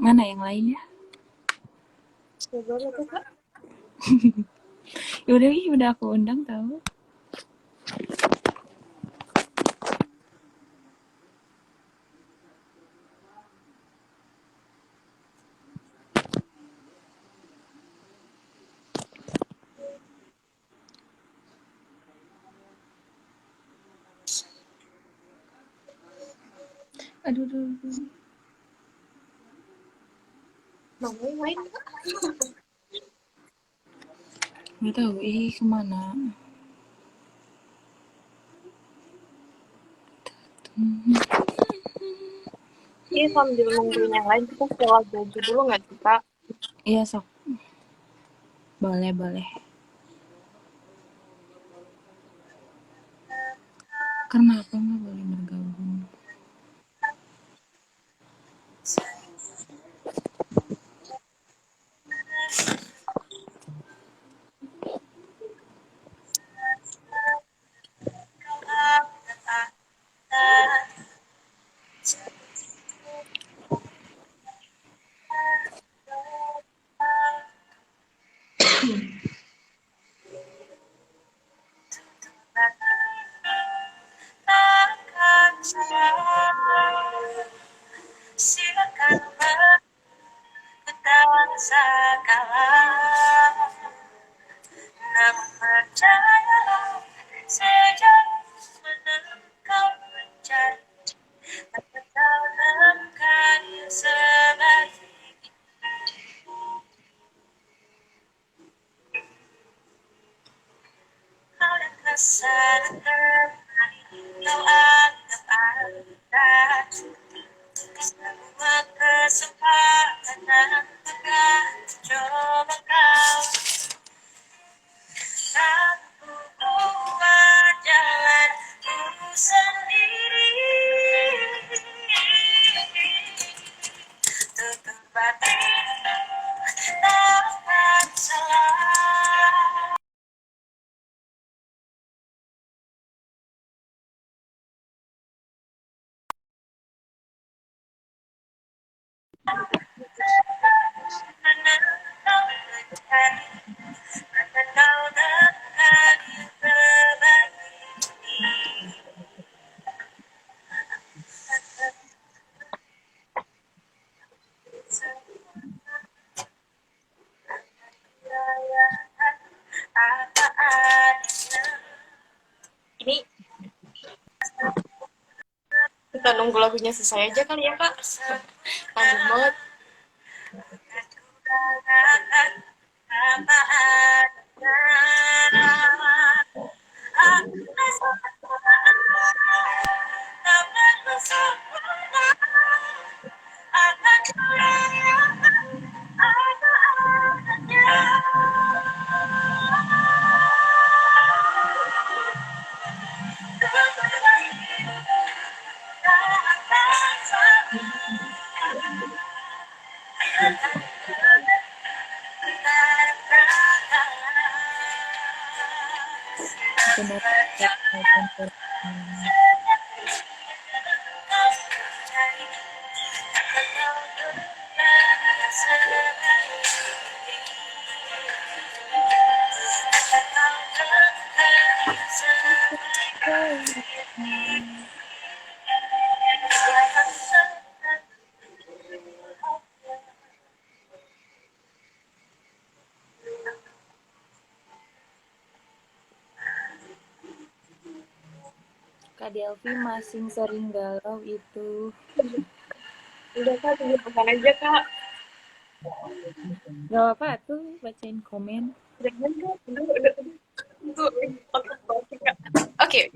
Mana yang lainnya? Udah aku undang tahu. Aduh. Mau main? Nggak tahu, kemana? Iya, sambil nungguin yang lain kita setelah baju dulu nggak sih Kak? Iya sok. Boleh. Kenapa nggak boleh bergabung? Silakan bertanya segala, namun percayalah sejak mana kau menjadi tak dalamkan sebaik hal yang kasar kau anggap ada. Semua kesempatan akan coba kau. Aku buat jalanku sendiri. Tutup batin takkan salah. Ini kita nunggu lagunya selesai aja kali ya Kak. Panjang banget. Kak Delvi masih sering galau itu. Udah Kak, tunggu pesan aja Kak. Gak apa tuh, bacain komen. Jangan Kak, udah. Itu otak banget Kak. Oke.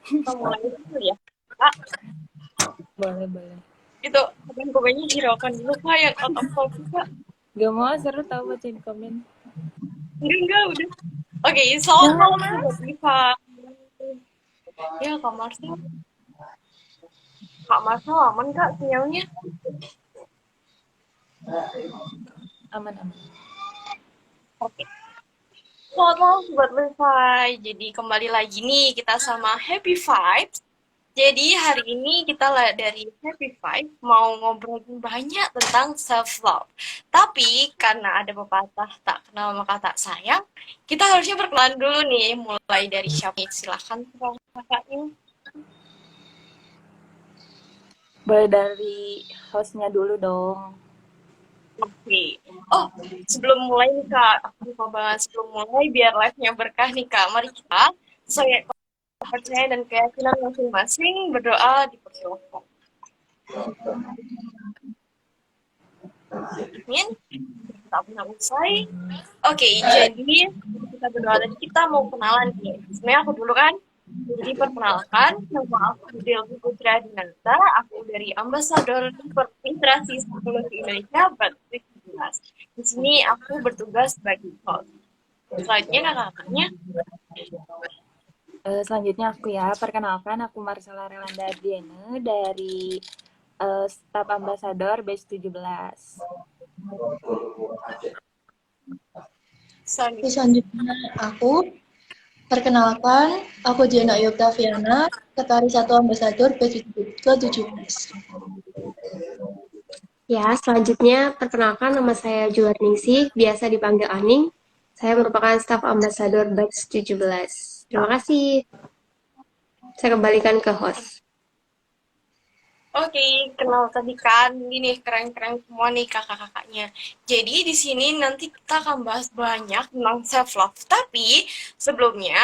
Kita mulai dulu ya. Kak, Boleh. itu komen-komennya hiraukan dulu Kak yang out of focus Kak. Gak mau, seru tau bacain komen. Enggak, udah. Oke, selamat Jangan, malam Mas. Sobat Diva. Ya, Kak Marcel aman Kak sinyalnya? Aman, aman. Oke. Selamat malam Sobat Levi. Jadi kembali lagi nih kita sama Happy Vibes. Jadi hari ini kita dari Happy Vibes mau ngobrolin banyak tentang self love. Tapi karena ada pepatah tak kenal maka tak sayang, kita harusnya berkenalan dulu nih. Mulai dari siapa? Silahkan kakaknya. Boleh dari hostnya dulu dong. Oke. Oh, sebelum mulai nih Kak, aku lupa banget sebelum mulai biar live-nya berkah nih Kak. Mari kita sesuai kepercayaan dan keyakinan masing-masing berdoa di persilakan. Amin. Tak pernah usai. Oke, jadi kita berdoa tadi kita mau kenalan nih. Sebenarnya aku dulu kan. Jadi perkenalkan, nama aku Delvi Putri Adinata, aku dari Ambasador Literasi Psikologi Indonesia Batik 17. Di sini aku bertugas sebagai host. Selanjutnya kakak-kakaknya. Selanjutnya aku ya, perkenalkan aku Marcella Relanda Adriana dari Staf Ambassador Batch 17. Selanjutnya. Selanjutnya aku perkenalkan, aku Diana Yoktaviana, Sekretaris Satu Ambasador ke-17. Ya, selanjutnya perkenalkan nama saya Juwarningsih, biasa dipanggil Aning. Saya merupakan staf ambasador Batch 17. Terima kasih. Saya kembalikan ke host. Oke, kenal tadi kan. Ini nih keren-keren semua nih kakak-kakaknya. Jadi di sini nanti kita akan bahas banyak tentang self love. Tapi sebelumnya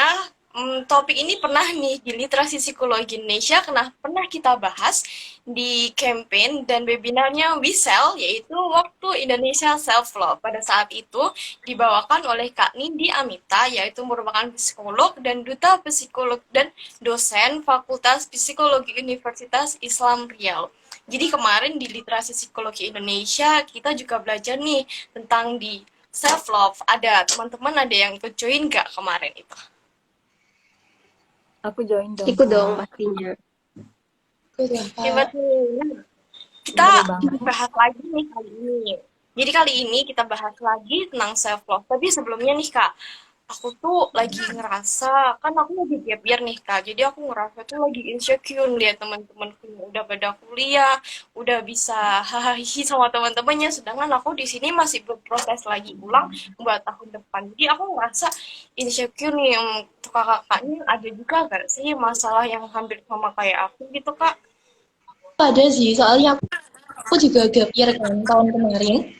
topik ini pernah nih di Literasi Psikologi Indonesia pernah kita bahas di campaign dan webinarnya Wisel, yaitu Waktu Indonesia Self Love. Pada saat itu dibawakan oleh Kak Nindi Amita, yaitu merupakan psikolog dan duta psikolog dan dosen Fakultas Psikologi Universitas Islam Riau. Jadi kemarin di Literasi Psikologi Indonesia kita juga belajar nih tentang di self love. Ada teman-teman ada yang ikut join nggak kemarin itu? Aku join dong, Ikut dong Kak. pastinya. Betul, Hebat Kak. nih. Kita Boleh banget. bahas lagi nih kali ini. Jadi kali ini kita bahas lagi tentang self love. Tapi sebelumnya nih Kak, aku tuh lagi ngerasa, kan aku lagi gap year nih Kak, jadi aku ngerasa tuh lagi insecure lihat teman-temanku yang udah pada kuliah, udah bisa hahaha sama teman-temannya, sedangkan aku di sini masih berproses lagi ulang buat tahun depan. Jadi aku ngerasa insecure nih, untuk kakak-kakaknya ada juga gak sih masalah yang hampir sama kayak aku gitu Kak? Ada sih, soalnya aku juga gap year kan tahun kemarin.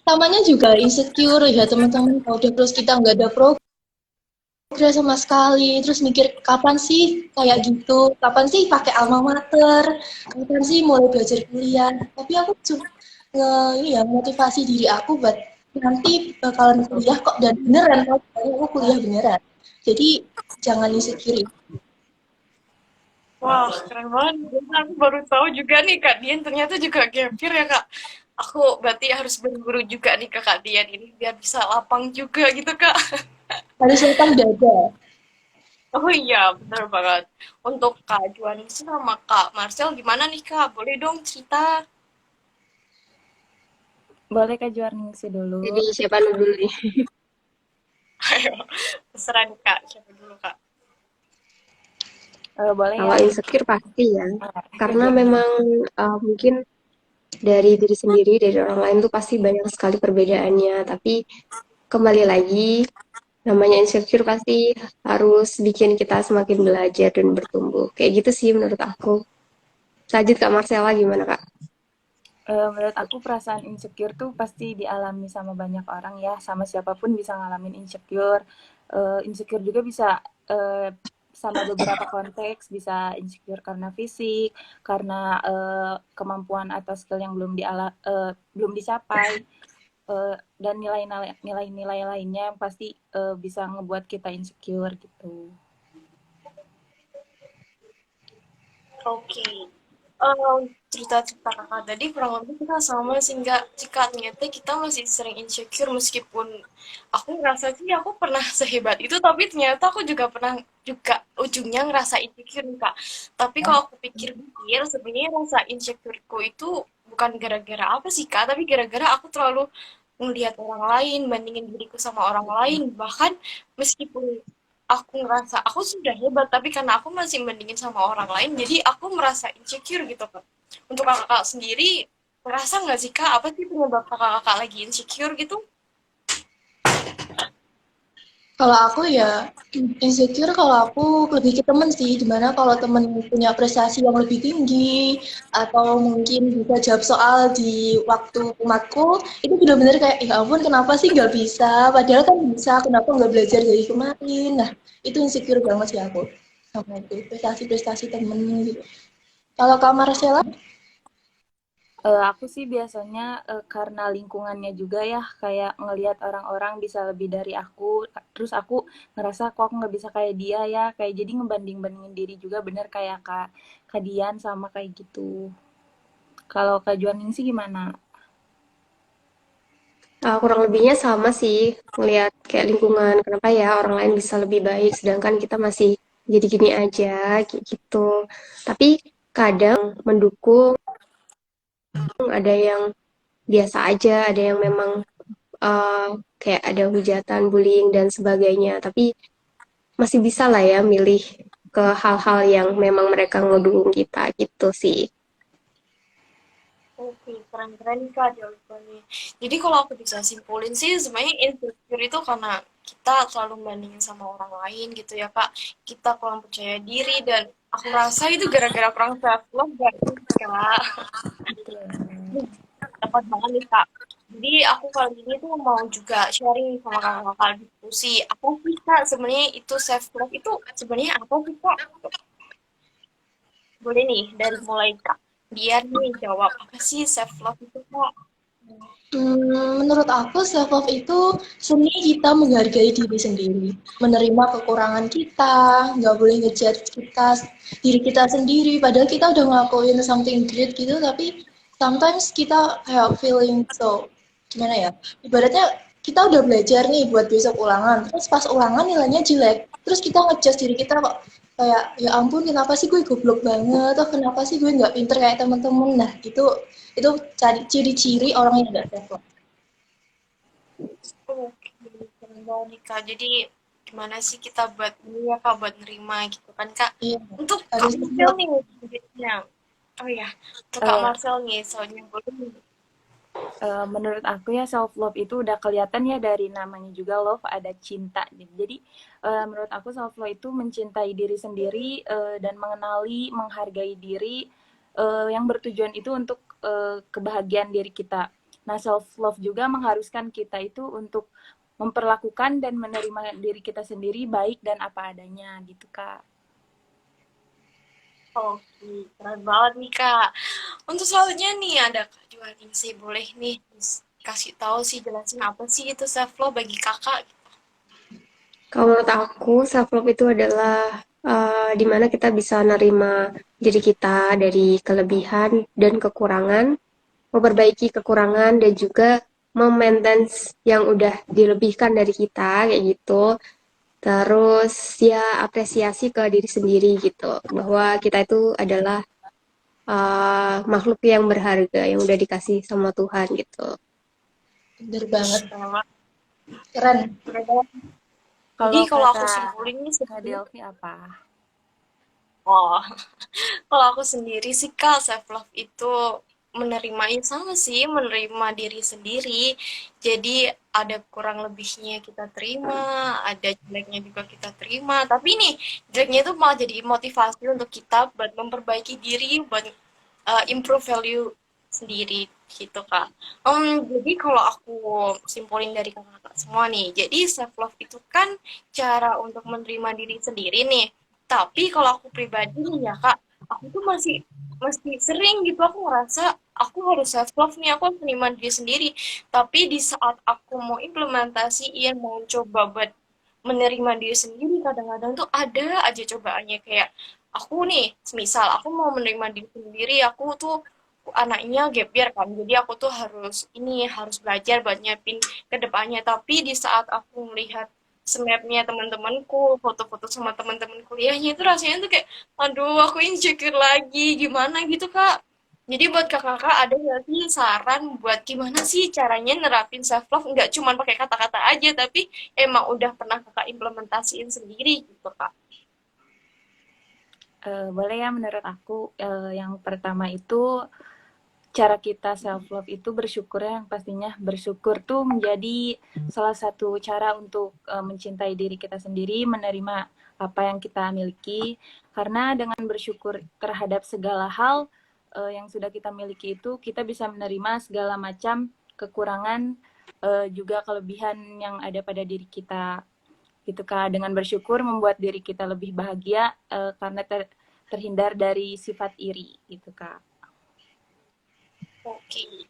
Tamanya juga insecure ya teman-teman, kalau udah terus kita nggak ada progres sama sekali, terus mikir kapan sih kayak gitu, kapan sih pakai alma mater, kapan sih mulai belajar kuliah. Tapi aku cuma ini ya motivasi diri aku buat nanti bakalan kuliah kok, dan beneran kok aku kuliah beneran. Jadi jangan insecure. Wah, keren banget. Aku baru tahu juga nih Kak Dian ternyata juga gap year ya Kak. Aku berarti harus berguru juga nih ke Kak Dian ini biar bisa lapang juga gitu Kak. Harus lapang dada. Oh iya, benar banget. Untuk Kak Juan sama Kak Marcel gimana nih Kak? Boleh dong cerita. Boleh Kak Juarningsi dulu. Jadi siapa dulu nih? Ayo, terserah nih Kak. Siapa dulu Kak? Boleh Kalau ya. insecure pasti ya. Kak Karena Juarningsi. memang mungkin dari diri sendiri, dari orang lain tuh pasti banyak sekali perbedaannya. Tapi kembali lagi, namanya insecure pasti harus bikin kita semakin belajar dan bertumbuh. Kayak gitu sih menurut aku. Lanjut Kak Marcella gimana Kak? Menurut aku perasaan insecure tuh pasti dialami sama banyak orang ya, sama siapapun bisa ngalamin insecure. Insecure juga bisa sama beberapa konteks, bisa insecure karena fisik, karena kemampuan atau skill yang belum dicapai, dan nilai-nilai lainnya yang pasti bisa ngebuat kita insecure gitu. Oke. Cerita-cerita kakak tadi kurang lebih kita sama sehingga jika ternyata kita masih sering insecure meskipun aku ngerasa sih aku pernah sehebat itu tapi ternyata aku juga pernah juga ujungnya ngerasa insecure nih, Kak. Tapi kalau aku pikir-pikir sebenarnya rasa insecureku itu bukan gara-gara apa sih, Kak, tapi gara-gara aku terlalu melihat orang lain, bandingin diriku sama orang lain. Bahkan meskipun aku ngerasa aku sudah hebat, tapi karena aku masih bandingin sama orang lain, jadi aku merasa insecure gitu, Kak. Untuk kakak sendiri, merasa nggak sih, Kak, apa sih penyebab kakak lagi insecure gitu? Kalau aku ya insecure kalau aku lebih ke temen sih, dimana kalau temen punya prestasi yang lebih tinggi atau mungkin bisa jawab soal di waktu umatku, itu benar-benar kayak ya ampun kenapa sih nggak bisa, padahal kan bisa, kenapa nggak belajar dari kemarin. Nah itu insecure banget sih aku sama itu prestasi-prestasi temen gitu. Kalau Kak Marcella, Aku sih biasanya karena lingkungannya juga ya, kayak ngelihat orang-orang bisa lebih dari aku, terus aku ngerasa kok aku nggak bisa kayak dia ya, kayak jadi ngebanding-bandingin diri juga bener kayak Kak Dian sama kayak gitu. Kalau Kak Juaning sih gimana? Kurang lebihnya sama sih, ngelihat kayak lingkungan, kenapa ya orang lain bisa lebih baik, sedangkan kita masih jadi gini aja, kayak gitu. Tapi kadang mendukung, ada yang biasa aja, ada yang memang eh, kayak ada hujatan, bullying, dan sebagainya. Tapi masih bisa lah ya milih ke hal-hal yang memang mereka ngedukung kita, gitu sih. Oke, keren-keren Kak jawabannya. Jadi kalau aku bisa simpulin sih sebenarnya insecure itu karena kita selalu bandingin sama orang lain gitu ya Kak. Kita kurang percaya diri dan aku rasa itu gara-gara kurang self love gak sih, Kak? Dapat banget nih Kak. Jadi aku kali ini tuh mau juga sharing sama kakak-kakak diskusi. Apa sih Kak sebenarnya itu self love itu sebenarnya apa sih Kak? Boleh nih dari mulai Kak. Biar nih jawab apa sih self love itu Kak? Menurut aku self love itu seni kita menghargai diri sendiri, menerima kekurangan kita, nggak boleh ngejudge kita diri kita sendiri. Padahal kita udah ngelakuin something great gitu, tapi sometimes kita kayak feeling so gimana ya? Ibaratnya kita udah belajar nih buat besok ulangan, terus pas ulangan nilainya jelek, terus kita ngejudge diri kita kok kayak ya ampun kenapa sih gue goblok banget, atau kenapa sih gue nggak pinter kayak temen-temen. Nah itu ciri-ciri orang yang nggak self love. Oke, keren banget nih Kak. Jadi gimana sih kita buat ini ya Kak, buat nerima gitu kan Kak. Iya, Untuk Kak harus Marcel self nih, selanjutnya. Oh iya, untuk Kak Eh, Marcel nih, soalnya boleh nih. Menurut aku ya self love itu udah kelihatan ya dari namanya juga love ada cinta. Jadi menurut aku self love itu mencintai diri sendiri dan mengenali, menghargai diri yang bertujuan itu untuk kebahagiaan diri kita. Nah self love juga mengharuskan kita itu untuk memperlakukan dan menerima diri kita sendiri baik dan apa adanya gitu Kak. Oke, keren banget nih Kak. Untuk selanjutnya nih ada Kak Juaning sih, boleh nih kasih tahu sih jelasin apa sih itu self love bagi Kakak. Kalau menurut aku, self love itu adalah di mana kita bisa nerima diri kita dari kelebihan dan kekurangan, memperbaiki kekurangan dan juga memaintenance yang udah dilebihkan dari kita kayak gitu. Terus ya apresiasi ke diri sendiri gitu, bahwa kita itu adalah makhluk yang berharga yang udah dikasih sama Tuhan gitu. Bener banget, Keren banget. keren. Keren banget. Jadi Kalau kalau aku kata simpulin nih Kak sebenarnya, Delvi apa? oh, kalau aku sendiri sih Kak, self love itu menerima ya sama sih, menerima diri sendiri. Jadi ada kurang lebihnya kita terima, ada jeleknya juga kita terima. Tapi nih, jeleknya itu malah jadi motivasi untuk kita buat memperbaiki diri, buat improve value sendiri gitu Kak. Jadi kalau aku simpulin dari kakak-kakak semua nih, jadi self love itu kan cara untuk menerima diri sendiri nih. Tapi kalau aku pribadi nih ya Kak, aku tuh masih sering gitu aku ngerasa aku harus self love nih, aku harus menerima diri sendiri. Tapi di saat aku mau implementasiin, mau coba buat menerima diri sendiri, kadang-kadang tuh ada aja cobaannya kayak aku nih, semisal aku mau menerima diri sendiri, aku tuh anaknya gap year kan, jadi aku tuh harus belajar buat nyiapin ke depannya. Tapi di saat aku melihat snapnya teman-temanku, foto-foto sama teman-teman kuliahnya itu rasanya tuh kayak, aduh aku insecure lagi, gimana gitu Kak. Jadi buat kakak-kakak ada nggak sih saran buat gimana sih caranya nerapin self love nggak cuma pakai kata-kata aja tapi emang udah pernah kakak implementasiin sendiri gitu Kak? Boleh ya menurut aku, yang pertama itu cara kita self love itu bersyukur ya, yang pastinya bersyukur tuh menjadi salah satu cara untuk mencintai diri kita sendiri, menerima apa yang kita miliki, karena dengan bersyukur terhadap segala hal yang sudah kita miliki itu kita bisa menerima segala macam kekurangan, juga kelebihan yang ada pada diri kita gitu Kak. Dengan bersyukur membuat diri kita lebih bahagia, karena terhindar dari sifat iri gitu Kak. Oke, Hmm,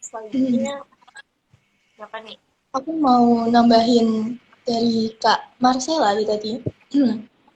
selanjutnya apa nih? aku mau nambahin dari Kak Marcella tadi.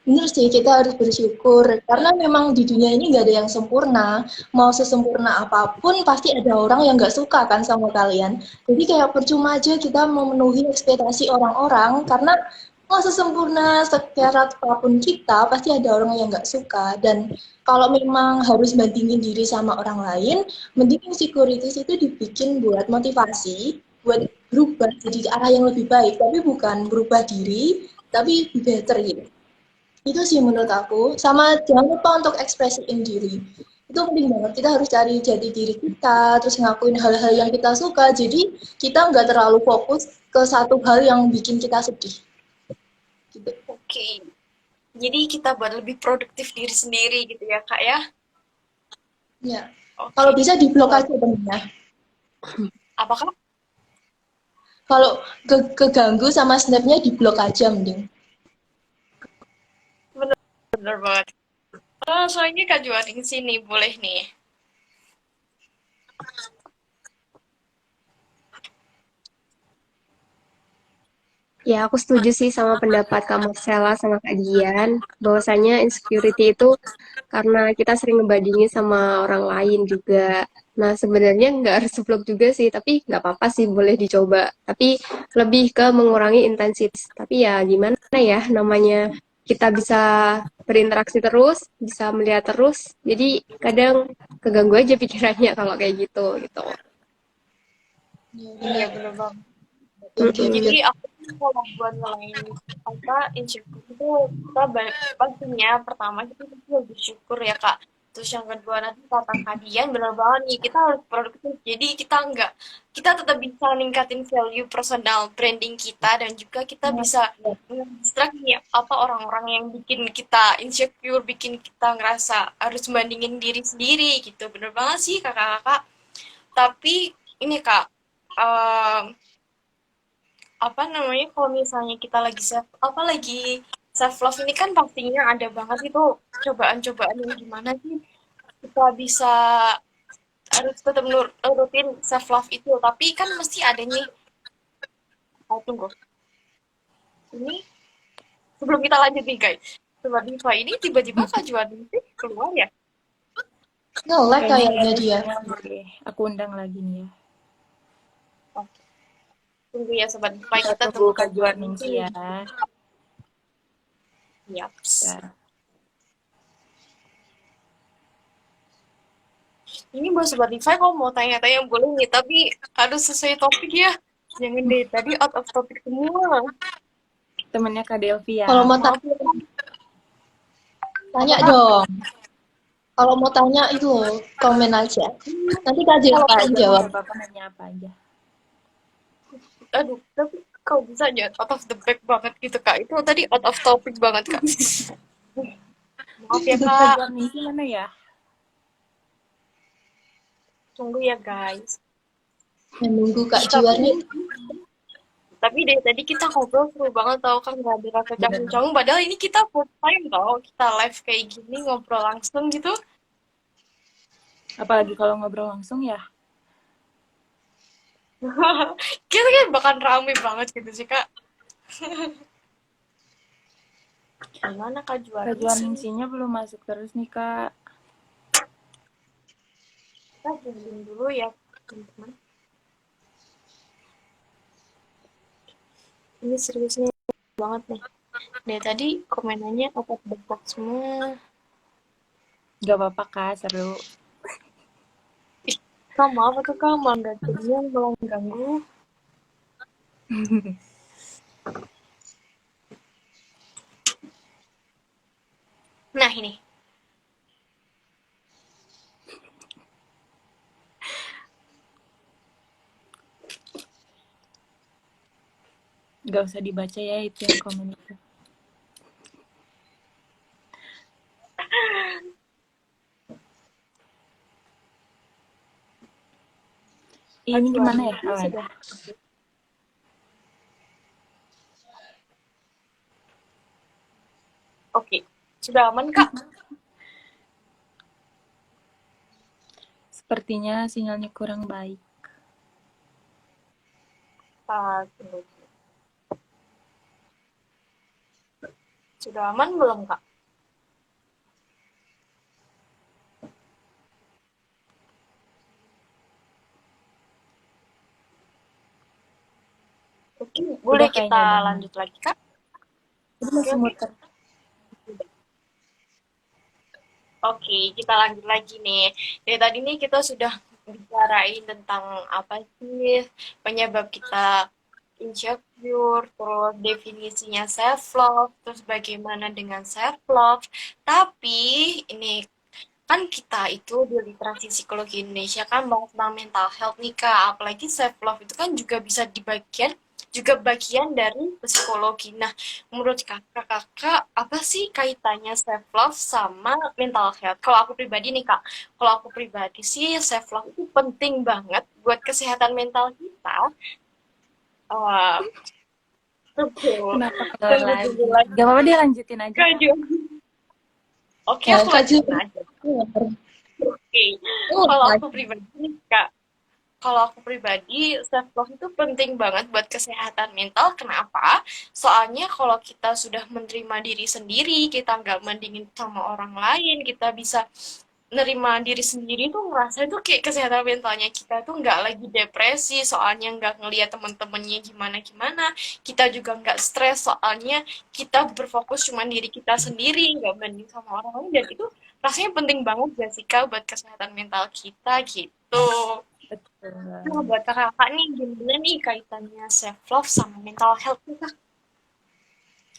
Bener sih, kita harus bersyukur. Karena memang di dunia ini nggak ada yang sempurna. Mau sesempurna apapun, pasti ada orang yang nggak suka kan sama kalian. Jadi kayak percuma aja kita memenuhi ekspektasi orang-orang, karena mau sesempurna secara apapun kita, pasti ada orang yang nggak suka. Dan kalau memang harus bandingin diri sama orang lain, mending insecurities itu dibikin buat motivasi, buat berubah jadi ke arah yang lebih baik, tapi bukan berubah diri, tapi be better gitu. Itu sih menurut aku. Sama jangan lupa untuk ekspresiin diri. Itu penting banget. Kita harus cari jati diri kita, terus ngakuin hal-hal yang kita suka. Jadi kita nggak terlalu fokus ke satu hal yang bikin kita sedih. Gitu. Oke, jadi kita buat lebih produktif diri sendiri gitu ya Kak ya. Ya. Kalau Oke, bisa diblok kalau aja temennya. apakah Kalau keganggu sama snapnya diblok aja mending. bener banget? Oh, soalnya Kak Juan di sini boleh nih. Ya, aku setuju sih sama pendapat Kak Marcella sama Kak Dian, bahwasanya insecurity itu karena kita sering ngebandingin sama orang lain juga. Nah, sebenarnya nggak harus seblok juga sih, tapi nggak apa-apa sih, boleh dicoba. Tapi lebih ke mengurangi intensitas. Tapi ya gimana ya, namanya kita bisa berinteraksi terus, bisa melihat terus, jadi kadang keganggu aja pikirannya kalau kayak gitu, gitu. Ya, Iya benar. bener banget. Mm-mm. Jadi aku tuh kalau buat ngelain apa insecure itu kita pastinya pertama kita pasti harus bersyukur ya Kak. Terus yang kedua nanti kata kalian bener banget nih kita harus produktif. Jadi kita tetap bisa ningkatin value personal branding kita dan juga kita bisa distract nih apa orang-orang yang bikin kita insecure, bikin kita ngerasa harus membandingin diri sendiri gitu. Bener banget sih kakak-kakak. Tapi ini Kak, apa namanya kalau misalnya kita lagi self love ini kan pastinya ada banget itu cobaan-cobaan yang gimana sih kita bisa harus tetap nurutin self love itu tapi kan mesti ada nih. Tunggu ini sebelum kita lanjut nih guys, tiba-tiba ini tiba-tiba Kak Juan ini keluar ya. Nge-lag Kayaknya kayaknya ada dia. sinyal deh. Aku undang lagi nih ya. Oke, tunggu ya sobat Spotify Kita kita tunggu tunggu Kak Kak Juan Juan ini. Ningsi ya. Ya. Bentar. Ini buat Spotify kalau mau tanya-tanya boleh nih, tapi harus sesuai topik ya. Jangan deh, tadi out of topic semua. Temennya Kak Delvi Kalau ya. mau Maaf ya, tanya apakah dong. Kalau mau tanya itu komen aja. Nanti Kak kalau Jelka Kak yang Juan jawab. nggak apa-apa nanya apa aja. aduh, tapi kalau bisa jangan out of the back banget gitu Kak. Itu tadi out of topic banget Kak. Maaf ya Kak Kak, Juan Ningsi mana ya? tunggu ya guys. Menunggu Kak Ih, Juar nih. tapi dari tadi kita ngobrol seru banget tau kan nggak ada rasa Bener. canggung-canggung. Padahal ini kita full time tau, kita live kayak gini ngobrol langsung gitu. Apalagi kalau ngobrol langsung ya. Kita kan bakal rame banget gitu sih Kak. Gimana Kak Kak Juarni Juan sih? Ningsinya belum masuk terus nih, Kak. Kita tungguin dulu ya, teman-teman. Ini seriusnya banget nih. Dari tadi komenannya otak-otak semua. Gak apa-apa, Kak, seru. Ih, Kak, maaf tuh Kak, malah nggak jadinya kalau ganggu. Nah ini, Gak usah dibaca ya itu yang komen itu. Kak Ini gimana Juarni ya, itu Alan? sudah. Oke, sudah aman Kak? Sepertinya sinyalnya kurang baik. Tunggu. Sudah aman belum Kak? Oke, boleh Udah kita kayaknya udah aman. lanjut lagi Kak? Ini Oke, masih oke. muter. Oke, kita lanjut lagi nih. Dari tadi nih kita sudah bicarain tentang apa sih penyebab kita insecure, terus definisinya self love, terus bagaimana dengan self love. Tapi ini kan kita itu di literasi psikologi Indonesia kan bahas tentang mental health nih Kak, apalagi self love itu kan juga bagian dari psikologi. Nah, menurut kakak apa sih kaitannya self love sama mental health? Kalau aku pribadi nih Kak, kalau aku pribadi sih self love itu penting banget buat kesehatan mental kita. Uh, Kenapa keluar Tunggu lagi? dulu lagi Gak apa-apa, dia lanjutin aja, Kak Kak. Jo. Oke, Ya, aku Kak Ju, lanjutin aja. Oke, kalau aku pribadi nih Kak, kalau aku pribadi, self love itu penting banget buat kesehatan mental. Kenapa? Soalnya kalau kita sudah menerima diri sendiri, kita nggak mendingin sama orang lain, kita bisa nerima diri sendiri tuh ngerasa itu kayak kesehatan mentalnya kita tuh nggak lagi depresi, soalnya nggak ngelihat temen-temennya gimana-gimana. Kita juga nggak stres, soalnya kita berfokus cuma diri kita sendiri, nggak banding sama orang lain. Dan itu rasanya penting banget Jessica buat kesehatan mental kita gitu. Nah, Betul. buat kakak nih, gimana nih kaitannya self love sama mental health nih kak?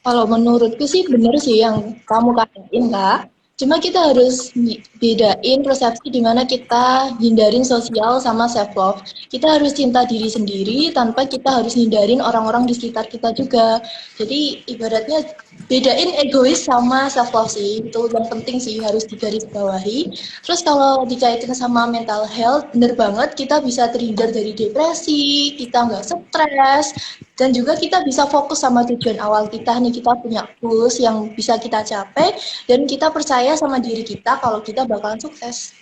kalau menurutku sih bener sih yang kamu katain, Kak. Cuma kita harus bedain persepsi di mana kita hindarin sosial sama self love. Kita harus cinta diri sendiri tanpa kita harus hindarin orang-orang di sekitar kita juga. Jadi ibaratnya bedain egois sama self love sih. Itu yang penting sih harus digarisbawahi. Terus kalau dikaitin sama mental health, bener banget kita bisa terhindar dari depresi, kita nggak stres, dan juga kita bisa fokus sama tujuan awal kita nih, kita punya goals yang bisa kita capai, dan kita percaya sama diri kita kalau kita bakalan sukses.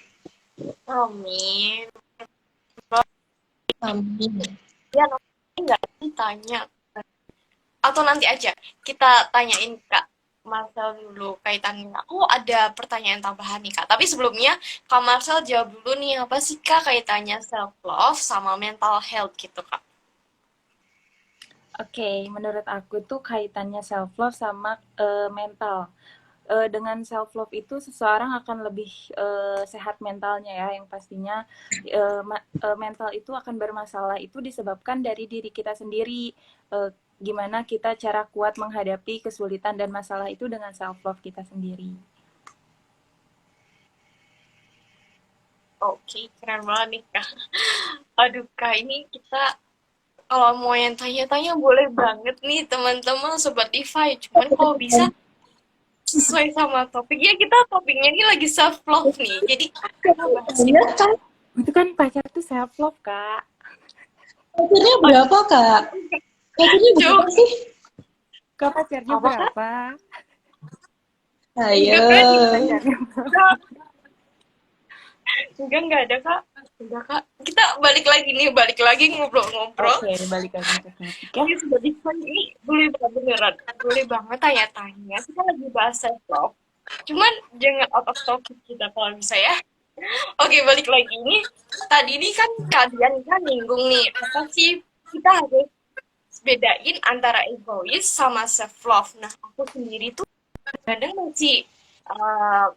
Amin. Amin. Ya, nanti nggak ditanya. Atau nanti aja kita tanyain Kak Marcel dulu kaitannya. Aku ada pertanyaan tambahan nih Kak. Tapi sebelumnya Kak Marcel jawab dulu nih apa sih Kak kaitannya self love sama mental health gitu Kak? Oke, menurut aku tuh kaitannya self love sama mental. Dengan self love itu seseorang akan lebih sehat mentalnya ya, yang pastinya mental itu akan bermasalah itu disebabkan dari diri kita sendiri. Gimana kita cara kuat menghadapi kesulitan dan masalah itu dengan self love kita sendiri. Oke, keren banget nih Kak. Aduh Kak, ini kita kalau mau yang tanya-tanya boleh banget nih teman-teman Sobat DeFi. Cuman kalau bisa sesuai sama topiknya, kita topiknya ini lagi self love nih. Jadi kita bahas Iya itu. kan? Itu kan pacar tuh self love, Kak. Pacarnya berapa, Kak? Pacarnya berapa Coba sih? Kak, pacarnya apa Kak? berapa? Ayo. Enggak Kak, Pacarnya enggak, enggak ada Kak. Udah Kak, kita balik lagi ngobrol-ngobrol. Oke, balik lagi ke topik ya. Ini sudah bisa, ini boleh banget beneran, boleh banget tanya-tanya. Kita lagi bahas self love. Cuman jangan out of topic kita kalau bisa ya. Oke, balik lagi ini. Tadi ini kan kalian kan nyinggung nih, apa sih kita harus bedain antara egois sama self love. Nah, aku sendiri tuh kadang masih uh,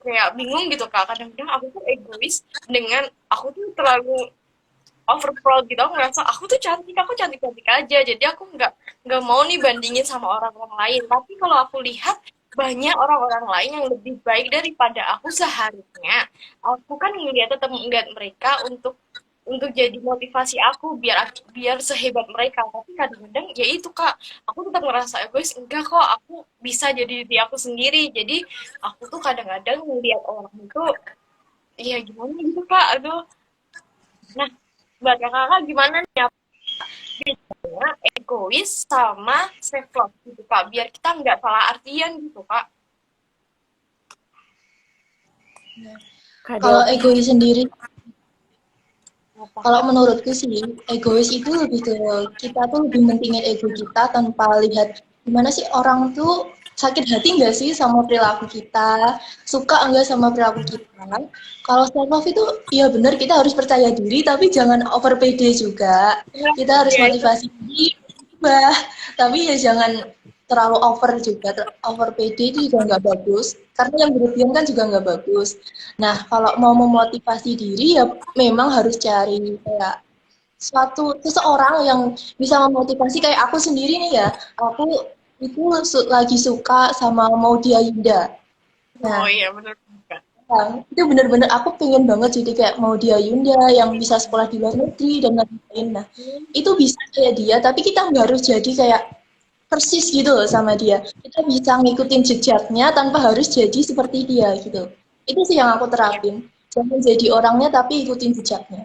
kayak bingung gitu Kak. Kadang-kadang aku tuh egois dengan aku tuh terlalu over proud gitu. Aku ngerasa aku cantik cantik aja. Jadi aku nggak mau nih bandingin sama orang-orang lain. Tapi kalau aku lihat banyak orang-orang lain yang lebih baik daripada aku seharusnya. Aku kan tetap ngeliat mereka untuk jadi motivasi aku biar sehebat mereka. Tapi kadang-kadang ya itu Kak, aku tetap ngerasa egois. Enggak kok, aku bisa jadi diri aku sendiri. Jadi aku tuh kadang-kadang ngeliat orang itu ya gimana gitu Kak. Aduh. Nah, buat kakak gimana nih bedanya egois sama self love gitu Kak, biar kita nggak salah artian gitu Kak. Kalau Kadang egois sendiri, Apa kalau Kak? menurutku sih, egois itu lebih ke kita tuh lebih mentingin ego kita tanpa lihat gimana sih orang tuh sakit hati nggak sih sama perilaku kita, suka enggak sama perilaku kita. Kalau self love itu, ya benar kita harus percaya diri, tapi jangan over PD juga. Nah, Kita harus ya itu motivasi diri, bah. Tapi ya jangan terlalu over juga. Over PD itu juga nggak bagus, karena yang berlebihan kan juga nggak bagus. Nah, kalau mau memotivasi diri ya memang harus cari kayak seseorang yang bisa memotivasi kayak aku sendiri nih ya. Aku itu lagi suka sama Maudy Ayunda. oh Nah, iya benar Kak. itu bener-bener aku pengen banget jadi kayak Maudy Ayunda yang bisa sekolah di luar negeri dan lain-lain. Nah, itu bisa kayak dia, tapi kita nggak harus jadi kayak persis gitu loh sama dia. Kita bisa ngikutin jejaknya tanpa harus jadi seperti dia gitu. Itu sih yang aku Iya, terapin. Jangan jadi orangnya tapi ikutin jejaknya.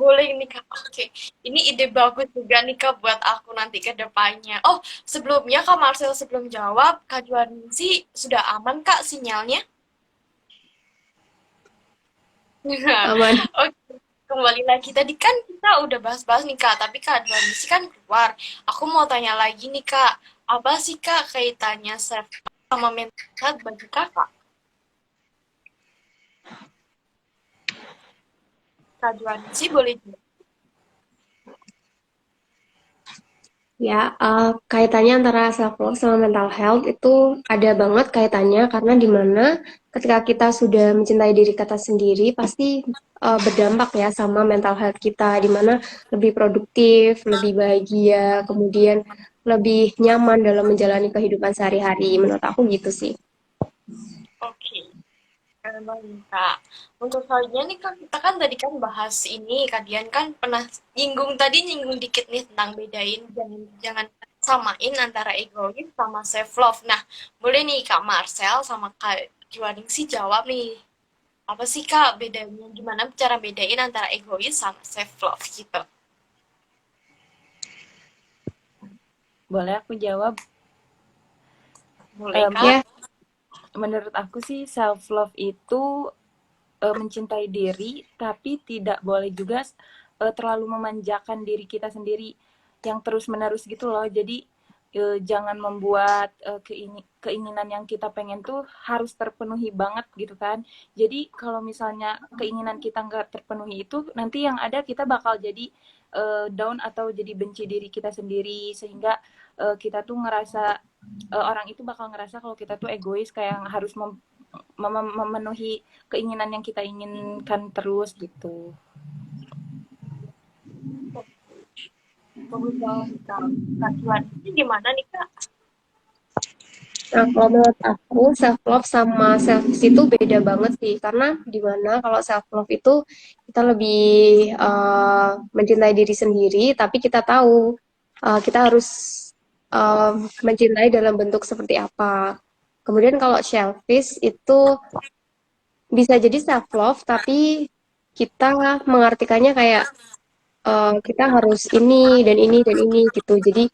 boleh nih Kak. Oke, ini ide bagus juga nih Kak buat aku nanti ke depannya. Oh, sebelumnya Kak Marcel sebelum jawab, Kak Juaningsi sudah aman Kak sinyalnya? Aman. Oke, kembali lagi. Tadi kan kita udah bahas-bahas nih Kak, tapi Kak Dwanisi kan keluar. Aku mau tanya lagi nih Kak, apa sih Kak kaitannya self sama mental health bagi Kakak? Kak Dwanisi boleh jawab. Ya, kaitannya antara self love sama mental health itu ada banget kaitannya karena di mana ketika kita sudah mencintai diri kita sendiri pasti berdampak ya sama mental health kita di mana lebih produktif, lebih bahagia, kemudian lebih nyaman dalam menjalani kehidupan sehari-hari. Menurut aku gitu sih. Oke, emang nih, Kak. Untuk selanjutnya nih Kak, kita kan tadi kan bahas ini, kalian kan pernah nyinggung dikit nih tentang bedain jangan jangan samain antara egois sama self love. Nah, boleh nih Kak Marcel sama Kak Juaning sih jawab nih. Apa sih Kak bedanya? Gimana cara bedain antara egois sama self love gitu? boleh aku jawab. Boleh Em, Kak? Ya, Menurut aku sih self love itu mencintai diri, tapi tidak boleh juga terlalu memanjakan diri kita sendiri yang terus-menerus gitu loh. Jadi jangan membuat keinginan yang kita pengen tuh harus terpenuhi banget gitu kan. Jadi kalau misalnya keinginan kita nggak terpenuhi itu, nanti yang ada kita bakal jadi down atau jadi benci diri kita sendiri, sehingga kita tuh ngerasa orang itu bakal ngerasa kalau kita tuh egois, kayak harus memenuhi keinginan yang kita inginkan terus gitu. Bagus banget Kak. Kak Juaning ini gimana nih Kak? nah kalau menurut aku self love sama selfish itu beda banget sih karena dimana kalau self love itu kita lebih mencintai diri sendiri tapi kita tahu kita harus uh, mencintai dalam bentuk seperti apa. Kemudian kalau selfish itu bisa jadi self love tapi kita mengartikannya kayak kita harus ini dan ini gitu. Jadi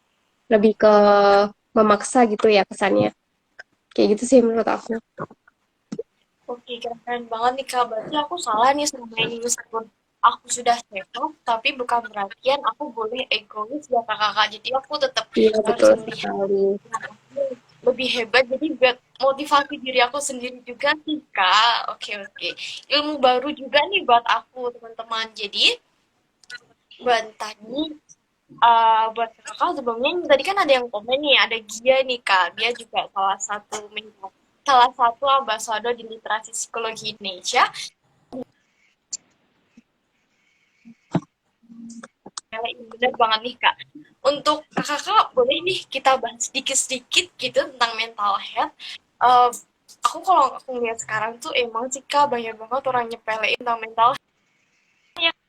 lebih ke memaksa gitu ya kesannya. Kayak gitu sih menurut aku. Oke, keren banget nih Kak. Berarti aku salah nih selama ini meskipun aku sudah cekap, tapi bukan berarti aku boleh egois ya Kakak. Jadi aku tetap Iya, harus betul melihat sekali. lebih hebat. Jadi buat motivasi diri aku sendiri juga sih Kak. Oke, oke. Ilmu baru juga nih buat aku teman-teman. Jadi buat tadi buat kakak sebelumnya tadi kan ada yang komen nih, ada Gia nih Kak. Dia juga salah satu ambasador di literasi psikologi Indonesia. Bener banget nih Kak. Untuk kakak boleh nih kita bahas sedikit-sedikit gitu tentang mental health. Eh, aku kalau aku ngeliat sekarang tuh emang sih Kak banyak banget orang nyepelein tentang mental health.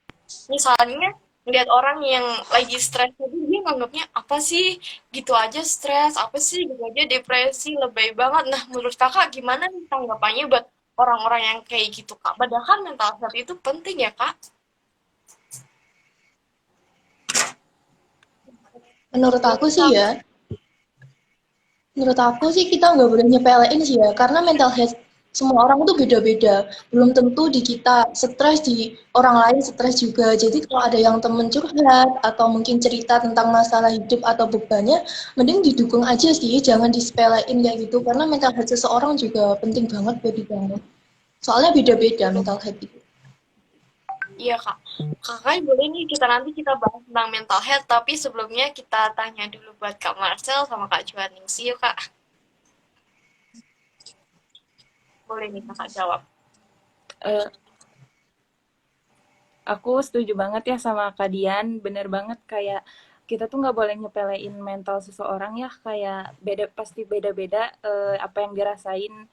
Misalnya ngeliat orang yang lagi stres jadi dia nganggapnya apa sih gitu aja stres, apa sih gitu aja depresi, lebay banget. Nah menurut kakak gimana nih tanggapannya buat orang-orang yang kayak gitu Kak? Padahal kan mental health itu penting ya Kak? Menurut Boleh aku sih Kak? ya, menurut aku sih kita nggak boleh nyepelein sih ya, karena mental health semua orang tuh beda-beda. Belum tentu di kita stres, di orang lain stres juga. Jadi kalau ada yang temen curhat atau mungkin cerita tentang masalah hidup atau bebannya, mending didukung aja sih, jangan disepelein kayak gitu. Karena mental health seseorang juga penting banget buat dibangun. Soalnya beda-beda mental health itu. Iya Kak. Kakak boleh nih kita bahas tentang mental health, tapi sebelumnya kita tanya dulu buat Kak Marcel sama Kak Juaningsi yuk Kak. Boleh nih Kakak jawab. Eh, aku setuju banget ya sama Kak Dian, bener banget kayak kita tuh nggak boleh nyepelein mental seseorang ya, kayak beda pasti beda-beda apa yang dirasain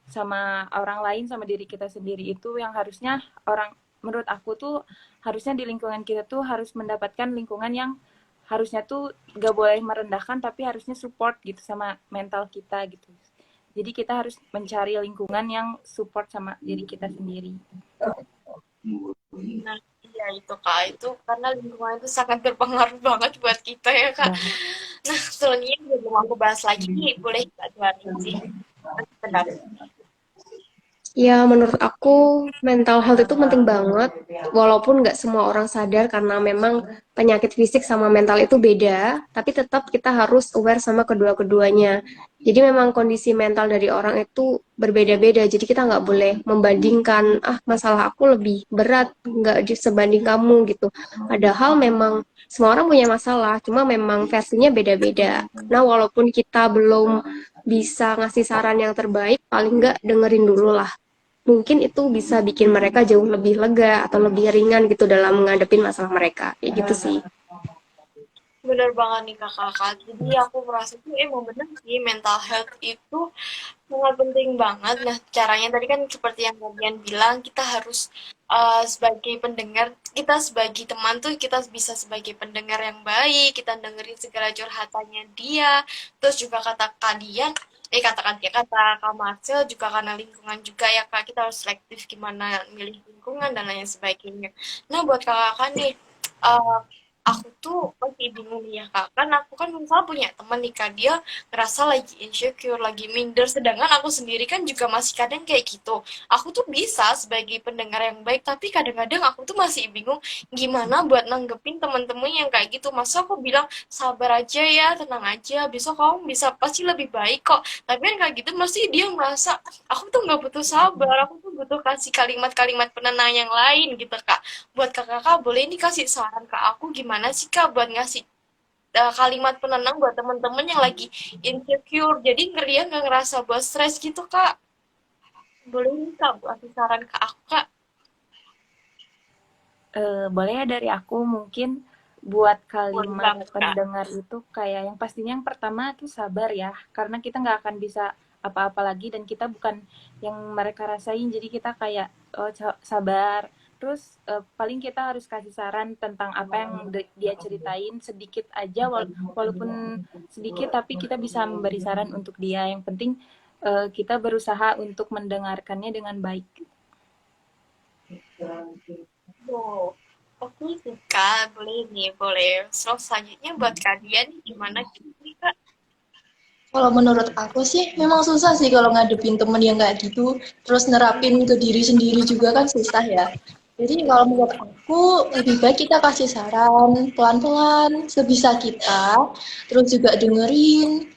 sama orang lain sama diri kita sendiri itu yang harusnya orang menurut aku tuh harusnya di lingkungan kita tuh harus mendapatkan lingkungan yang harusnya tuh gak boleh merendahkan tapi harusnya support gitu sama mental kita gitu. Jadi kita harus mencari lingkungan yang support sama diri kita sendiri. Nah, iya itu Kak, itu karena lingkungan itu sangat berpengaruh banget buat kita ya Kak. Banget. Nah, selanjutnya belum aku bahas lagi nih, boleh Kak Juaningsi? Benar. Ya, menurut aku mental health itu penting banget, walaupun nggak semua orang sadar karena memang penyakit fisik sama mental itu beda, tapi tetap kita harus aware sama kedua-keduanya. Jadi memang kondisi mental dari orang itu berbeda-beda, jadi kita nggak boleh membandingkan, ah masalah aku lebih berat, nggak sebanding kamu gitu. Padahal memang semua orang punya masalah, cuma memang versinya beda-beda. Nah, walaupun kita belum bisa ngasih saran yang terbaik, paling nggak dengerin dulu lah, mungkin itu bisa bikin mereka jauh lebih lega atau lebih ringan gitu dalam menghadapi masalah mereka. Kayak gitu sih. Bener banget nih kakak. Jadi aku merasa tuh emang bener sih mental health itu sangat penting banget. Nah caranya tadi kan seperti yang kalian bilang kita harus sebagai pendengar, kita sebagai teman tuh kita bisa sebagai pendengar yang baik, kita dengerin segala curhatannya dia. Terus juga kata kalian, katakan ya kata Kak Marcel juga karena lingkungan juga ya Kak, kita harus selektif gimana milih lingkungan dan lain sebagainya. Nah buat kakak nih, eh, aku tuh masih bingung nih ya kak, kan aku kan misalnya punya teman nih kak, dia ngerasa lagi insecure, lagi minder, sedangkan aku sendiri kan juga masih kadang kayak gitu. Aku tuh bisa sebagai pendengar yang baik, tapi kadang-kadang aku tuh masih bingung gimana buat nanggepin teman-teman yang kayak gitu. Masa aku bilang sabar aja ya, tenang aja, besok kamu bisa pasti lebih baik kok. Tapi kan kayak gitu mesti dia merasa aku tuh nggak butuh sabar, aku tuh butuh kasih kalimat-kalimat penenang yang lain gitu kak. Buat kakak boleh ini kasih saran ke aku gimana sih kak buat ngasih kalimat penenang buat temen-temen yang lagi insecure, jadi dia nggak ngerasa buat stres gitu kak. Boleh nih kak buat kasih saran ke aku kak? Boleh ya dari aku mungkin buat Boleh kalimat banget kak. pendengar itu kayak yang pastinya yang pertama tuh sabar ya, karena kita nggak akan bisa apa-apa lagi dan kita bukan yang mereka rasain, jadi kita kayak oh, sabar. Terus paling kita harus kasih saran tentang apa yang dia ceritain sedikit aja, walaupun sedikit tapi kita bisa memberi saran untuk dia. Yang penting kita berusaha untuk mendengarkannya dengan baik. Oh, oke sih kak, boleh nih boleh. Terus selanjutnya buat kalian gimana gitu nih kak? Kalau menurut aku sih memang susah sih kalau ngadepin temen yang kayak gitu, terus nerapin ke diri sendiri juga kan susah ya. Jadi kalau menurut aku lebih baik kita kasih saran pelan-pelan sebisa kita, terus juga dengerin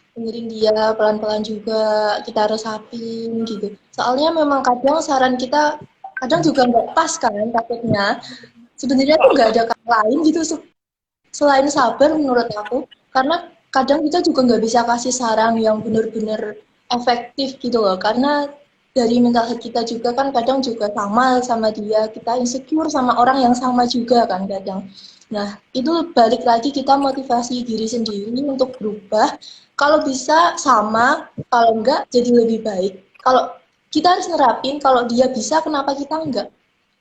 dia pelan-pelan juga, kita resapin gitu. Soalnya memang kadang saran kita kadang juga nggak pas kan takutnya. Sebenarnya tuh nggak ada kata lain gitu selain sabar menurut aku, karena kadang kita juga nggak bisa kasih saran yang benar-benar efektif gitu loh, karena dari mental health kita juga kan kadang juga sama dia, kita insecure sama orang yang sama juga kan kadang. Nah, itu balik lagi kita motivasi diri sendiri untuk berubah. Kalau bisa sama, kalau enggak jadi lebih baik. Kalau kita harus nerapin, kalau dia bisa, kenapa kita enggak?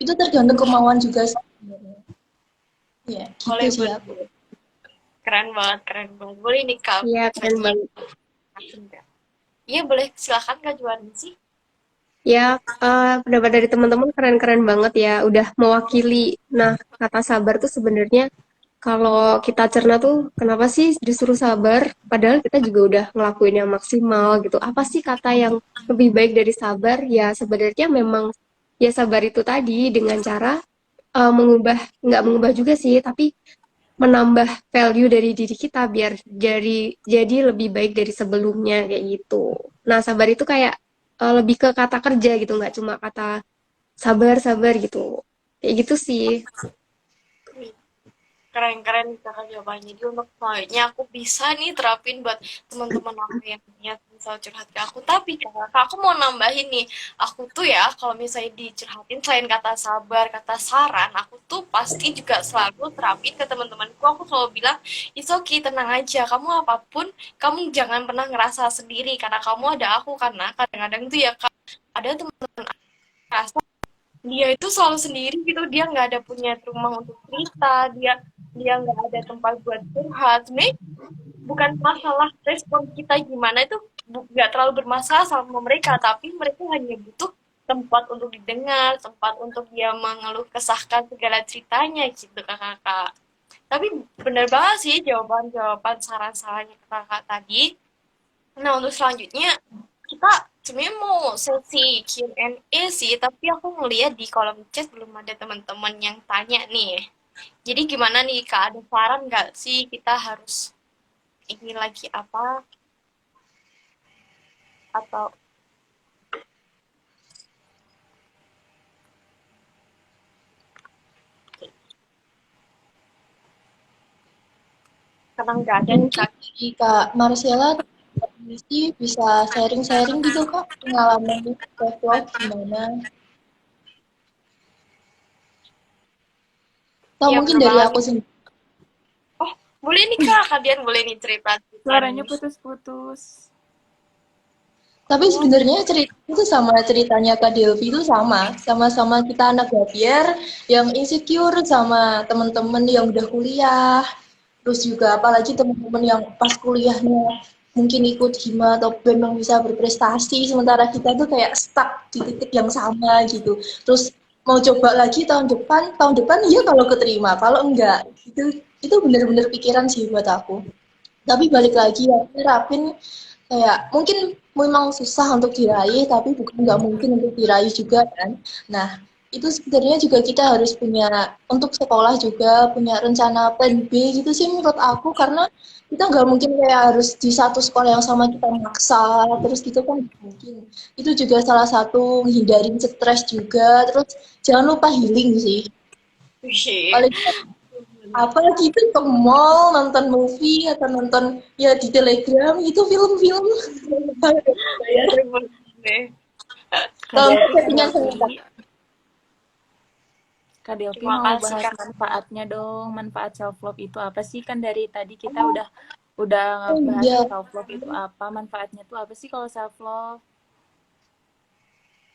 Itu tergantung kemauan juga sebenarnya. Ya, gitu Boleh, sih boleh. aku. Keren banget, keren banget. Boleh nih Kak Iya, keren bagi banget. Kak. Iya, boleh. Silakan Kak Juan sih. Ya, pendapat dari teman-teman keren-keren banget ya, udah mewakili. Nah, kata sabar tuh sebenarnya kalau kita cerna tuh kenapa sih disuruh sabar? Padahal kita juga udah ngelakuin yang maksimal gitu. Apa sih kata yang lebih baik dari sabar? Ya sebenarnya memang ya sabar itu tadi dengan cara mengubah, nggak mengubah juga sih, tapi menambah value dari diri kita biar jadi lebih baik dari sebelumnya kayak gitu. Nah, sabar itu kayak lebih ke kata kerja gitu, nggak cuma kata sabar sabar gitu. Kayak gitu sih. Keren-keren kakak jawabannya. Jadi untuk selanjutnya aku bisa nih terapin buat teman-teman aku yang niat misal curhat ke aku. Tapi kakak, aku mau nambahin nih. Aku tuh ya kalau misalnya dicurhatin selain kata sabar, kata saran, aku tuh pasti juga selalu terapin ke teman-temanku. Aku selalu bilang, it's okay, tenang aja. Kamu apapun, kamu jangan pernah ngerasa sendiri karena kamu ada aku. Karena kadang-kadang tuh ya kak, ada teman-teman aku dia itu selalu sendiri gitu, dia nggak ada punya rumah untuk cerita, dia dia nggak ada tempat buat curhat. Sebenarnya bukan masalah respon kita gimana itu, nggak terlalu bermasalah sama mereka, tapi mereka hanya butuh tempat untuk didengar, tempat untuk dia mengeluh kesahkan segala ceritanya gitu kakak. Tapi benar banget sih jawaban-jawaban saran-sarannya kakak tadi. Nah, untuk selanjutnya kita sebenarnya mau sesi Q&A sih, tapi aku ngeliat di kolom chat belum ada teman-teman yang tanya nih. Jadi gimana nih Kak, ada saran nggak sih kita harus ini lagi apa atau karena nggak ada nih Mungkin Kak. dari Kak Marcella bisa sharing-sharing gitu Kak, pengalaman self love gimana? Atau Iya mungkin bener dari banget aku nih. sendiri. Oh, boleh nih Kak, kalian boleh nih cerita Suaranya nih. putus-putus. Tapi Oh, sebenarnya cerita itu sama ceritanya Kak Delvi itu sama-sama kita anak Gabier yang insecure sama teman-teman yang udah kuliah, terus juga apalagi teman-teman yang pas kuliahnya mungkin ikut hima atau BEM yang bisa berprestasi, sementara kita tuh kayak stuck di titik yang sama gitu. Terus mau coba lagi tahun depan iya kalau keterima, kalau enggak itu benar-benar pikiran sih buat aku. Tapi balik lagi ya, nerapin kayak mungkin memang susah untuk diraih, tapi bukan nggak mungkin untuk diraih juga kan. Nah, itu sebenarnya juga kita harus punya, untuk sekolah juga punya rencana plan B gitu sih menurut aku, karena kita nggak mungkin kayak harus di satu sekolah yang sama kita maksa, terus gitu kan nggak mungkin. Itu juga salah satu hindarin stres juga, terus jangan lupa healing sih. wih. Paling apa gitu ke mall nonton movie atau nonton ya di Telegram itu film-film bayar Boleh. Kak kalau Delvi, enggak Kak settingan sama Delvi, Kak Delvi Terima mau kasih bahas Kak. manfaatnya dong. Manfaat self love itu apa sih? Kan dari tadi kita udah oh ngebahas iya self love itu apa, manfaatnya tuh apa sih kalau self love?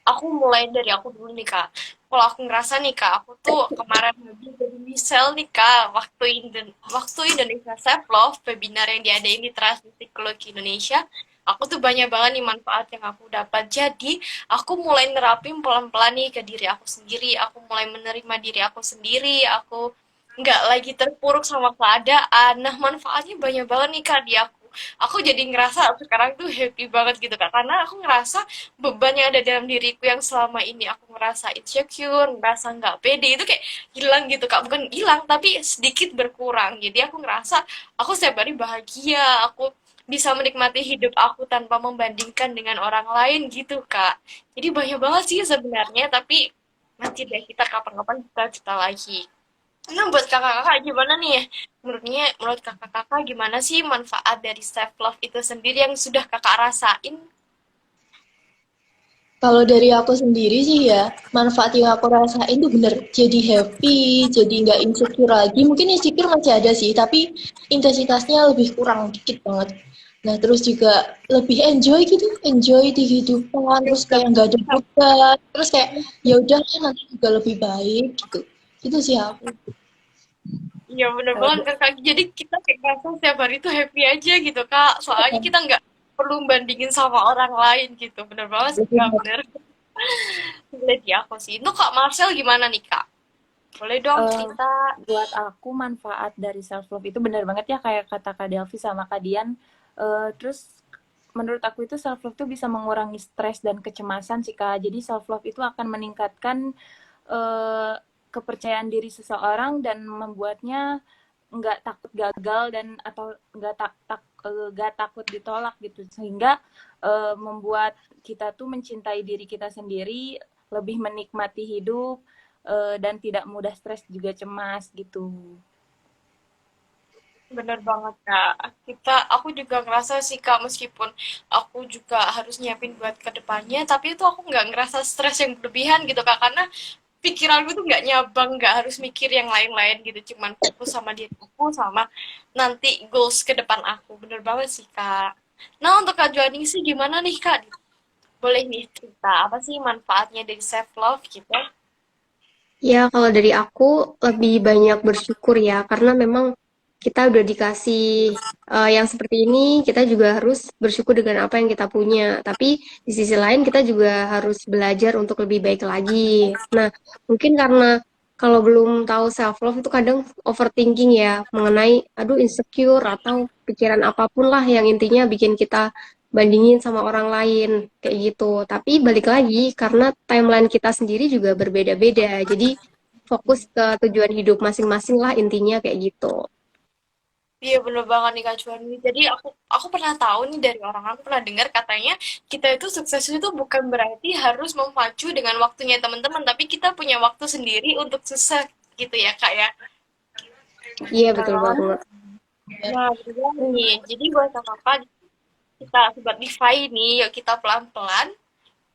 Aku mulai dari aku dulu nih Kak. Kalau aku ngerasa nih Kak, aku tuh kemarin habis jadi misal nih Kak, waktu Indonesia Self Love, webinar yang diadain di Trans Psikologi Indonesia, aku tuh banyak banget nih manfaat yang aku dapat. Jadi, aku mulai nerapin pelan-pelan nih ke diri aku sendiri, aku mulai menerima diri aku sendiri, aku nggak lagi terpuruk sama keadaan. Nah, manfaatnya banyak banget nih Kak di aku. Aku jadi ngerasa sekarang tuh happy banget gitu Kak, karena aku ngerasa beban yang ada dalam diriku yang selama ini aku ngerasa insecure, ngerasa nggak pede itu kayak hilang gitu Kak, bukan hilang tapi sedikit berkurang. Jadi aku ngerasa aku setiap hari bahagia, aku bisa menikmati hidup aku tanpa membandingkan dengan orang lain gitu Kak. Jadi banyak banget sih sebenarnya, tapi nanti deh kita kapan-kapan kita cerita lagi. Nah, buat kakak-kakak gimana nih? Menurut kakak-kakak gimana sih manfaat dari self love itu sendiri yang sudah kakak rasain? Kalau dari aku sendiri sih ya, manfaat yang aku rasain tuh bener jadi happy, jadi nggak insecure lagi. Mungkin insecure masih ada sih, tapi intensitasnya lebih kurang dikit banget. Nah, terus juga lebih enjoy gitu, enjoy di kehidupan, terus kayak nggak ada beban, terus kayak ya udah nanti juga lebih baik gitu. Itu sih aku. Iya bener Kalau banget kakak. Jadi kita kayak ngerasa setiap hari tuh happy aja gitu kak. Soalnya kita nggak perlu bandingin sama orang lain gitu. Bener banget sih kak, bener. Jadi aku sih. Itu kak Marcel gimana nih kak? Boleh dong eh, cerita. buat aku manfaat dari self love itu benar banget ya kayak kata Kak Delvi sama Kak Dian. Terus menurut aku itu self love itu bisa mengurangi stres dan kecemasan sih Kak. Jadi self love itu akan meningkatkan eh, kepercayaan diri seseorang dan membuatnya nggak takut gagal dan atau nggak takut ditolak gitu sehingga membuat kita tuh mencintai diri kita sendiri, lebih menikmati hidup, dan tidak mudah stres juga cemas gitu. Bener banget kak. Aku juga ngerasa sih kak, meskipun aku juga harus nyiapin buat kedepannya, tapi itu aku nggak ngerasa stres yang berlebihan gitu kak, karena pikiranku tuh nggak nyabang, nggak harus mikir yang lain-lain gitu, cuman fokus sama diri aku, sama nanti goals ke depan aku. Bener banget sih kak. Nah untuk kak Juani sih gimana nih kak? Boleh nih cerita apa sih manfaatnya dari self love gitu? Ya, kalau dari aku lebih banyak bersyukur ya, karena memang kita udah dikasih yang seperti ini, kita juga harus bersyukur dengan apa yang kita punya. Tapi di sisi lain kita juga harus belajar untuk lebih baik lagi. Nah, mungkin karena kalau belum tahu self love itu kadang overthinking ya mengenai aduh insecure atau pikiran apapun lah yang intinya bikin kita bandingin sama orang lain kayak gitu. Tapi balik lagi karena timeline kita sendiri juga berbeda-beda. Jadi fokus ke tujuan hidup masing-masing lah intinya kayak gitu. Iya bener banget nih Kak Cuani. Jadi aku pernah tahu nih dari orang, aku pernah dengar katanya kita itu sukses itu bukan berarti harus memacu dengan waktunya teman-teman, tapi kita punya waktu sendiri untuk sukses gitu ya Kak ya. Iya betul banget. Nah, betul banget nih. Jadi buat kakak kita sobat Defy nih, yuk kita pelan-pelan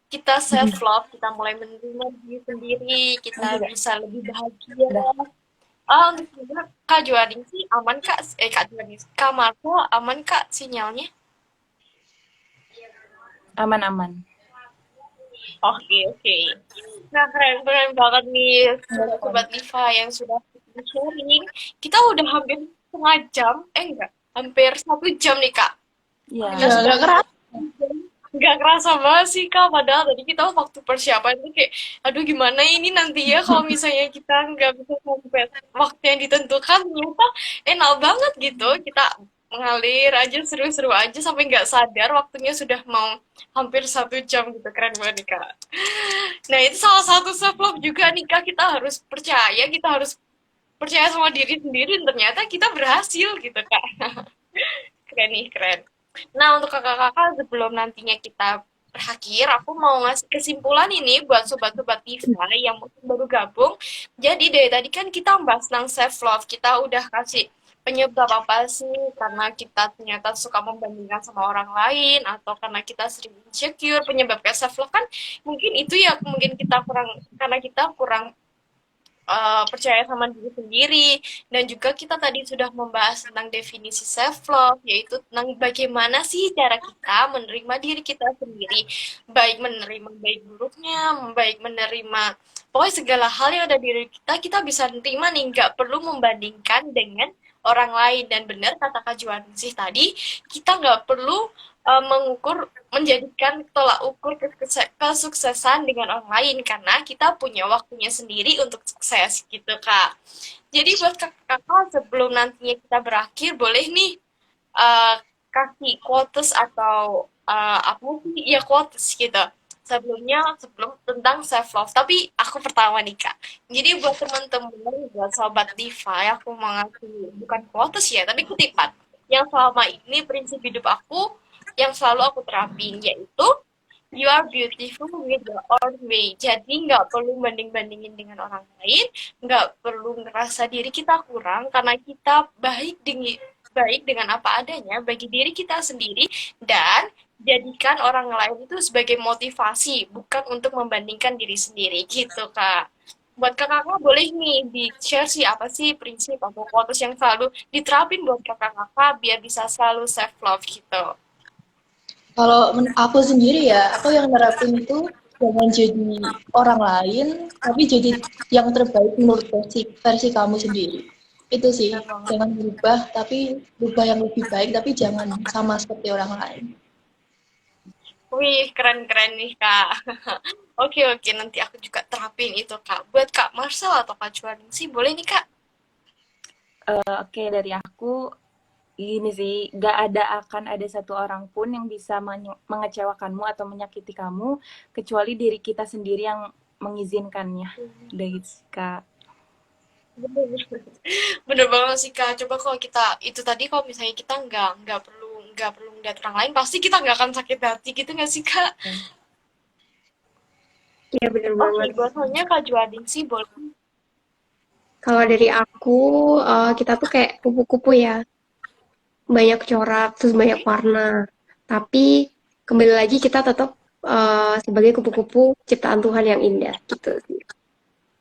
kita self love, kita mulai menerima diri sendiri, kita bisa lebih bahagia. Ah, untuk juga Kak Juaring sih aman Kak, Kak Juaring, Kak Marco aman Kak sinyalnya? Aman-aman. Oke, oke. Nah, keren banget nih Sobat Liva yang sudah sharing. Kita udah hampir setengah jam, enggak, hampir 1 jam nih Kak. Iya. Kita sudah nggak kerasa banget sih Kak, padahal tadi kita waktu persiapan itu kayak, aduh gimana ini nanti ya kalau misalnya kita nggak bisa sampai waktu yang ditentukan, ternyata enak banget gitu, kita mengalir aja, seru-seru aja, sampai nggak sadar waktunya sudah mau hampir 1 jam gitu, keren banget nih Kak. Nah itu salah satu self love juga nih Kak, kita harus percaya sama diri sendiri, dan ternyata kita berhasil gitu Kak. Keren nih, keren. Nah, untuk kakak-kakak sebelum nantinya kita berakhir, aku mau ngasih kesimpulan ini buat sobat-sobat Diva yang mungkin baru gabung. Jadi dari tadi kan kita bahas tentang self love, kita udah kasih penyebab apa sih karena kita ternyata suka membandingkan sama orang lain atau karena kita sering insecure, penyebab self love kan mungkin itu ya, mungkin kita kurang, karena kita kurang percaya sama diri sendiri, dan juga kita tadi sudah membahas tentang definisi self love, yaitu tentang bagaimana sih cara kita menerima diri kita sendiri, baik menerima baik buruknya, baik menerima pokoknya segala hal yang ada di diri kita, kita bisa nerima nih, nggak perlu membandingkan dengan orang lain. Dan benar kata Kak Juan sih tadi, kita nggak perlu mengukur, menjadikan tolak ukur kesuksesan dengan orang lain, karena kita punya waktunya sendiri untuk sukses gitu Kak. Jadi buat kakak sebelum nantinya kita berakhir, boleh nih uh, kasih quotes atau apa sih? Ya quotes gitu. Sebelum tentang self love. Tapi aku pertama nih Kak. Jadi buat teman-teman, buat sobat Diva, aku mau ngasih bukan quotes ya, tapi kutipan. Yang selama ini prinsip hidup aku yang selalu aku terapin yaitu you are beautiful with your own way. Jadi nggak perlu banding-bandingin dengan orang lain, nggak perlu ngerasa diri kita kurang karena kita baik dengan apa adanya bagi diri kita sendiri dan jadikan orang lain itu sebagai motivasi, bukan untuk membandingkan diri sendiri gitu Kak. Buat kakak-kakak boleh nih di-share sih apa sih prinsip atau quotes yang selalu diterapin buat kakak-kakak biar bisa selalu self love gitu. Kalau aku sendiri ya, aku yang nerapin itu jangan jadi orang lain, tapi jadi yang terbaik menurut versi kamu sendiri. Itu sih, Benar banget. jangan berubah, tapi berubah yang lebih baik, tapi jangan sama seperti orang lain. Wih, keren-keren nih, Kak. Oke, nanti aku juga terapin itu, Kak. Buat Kak Marcel atau Kak Cuaning sih, boleh nih, Kak? Oke, dari aku ini sih, gak akan ada satu orang pun yang bisa mengecewakanmu atau menyakiti kamu, kecuali diri kita sendiri yang mengizinkannya. Udah gitu sih, Kak. Bener, bener banget sih, Kak. Coba kalau kita, itu tadi kalau misalnya kita nggak perlu ngeliat orang lain, pasti kita nggak akan sakit hati gitu nggak sih, Kak? Iya bener Oke, banget. buat soalnya Kak Juading sih, boleh. Kalau dari aku, kita tuh kayak kupu-kupu ya, banyak corak, terus banyak warna. Tapi kembali lagi kita tetap sebagai kupu-kupu ciptaan Tuhan yang indah gitu sih.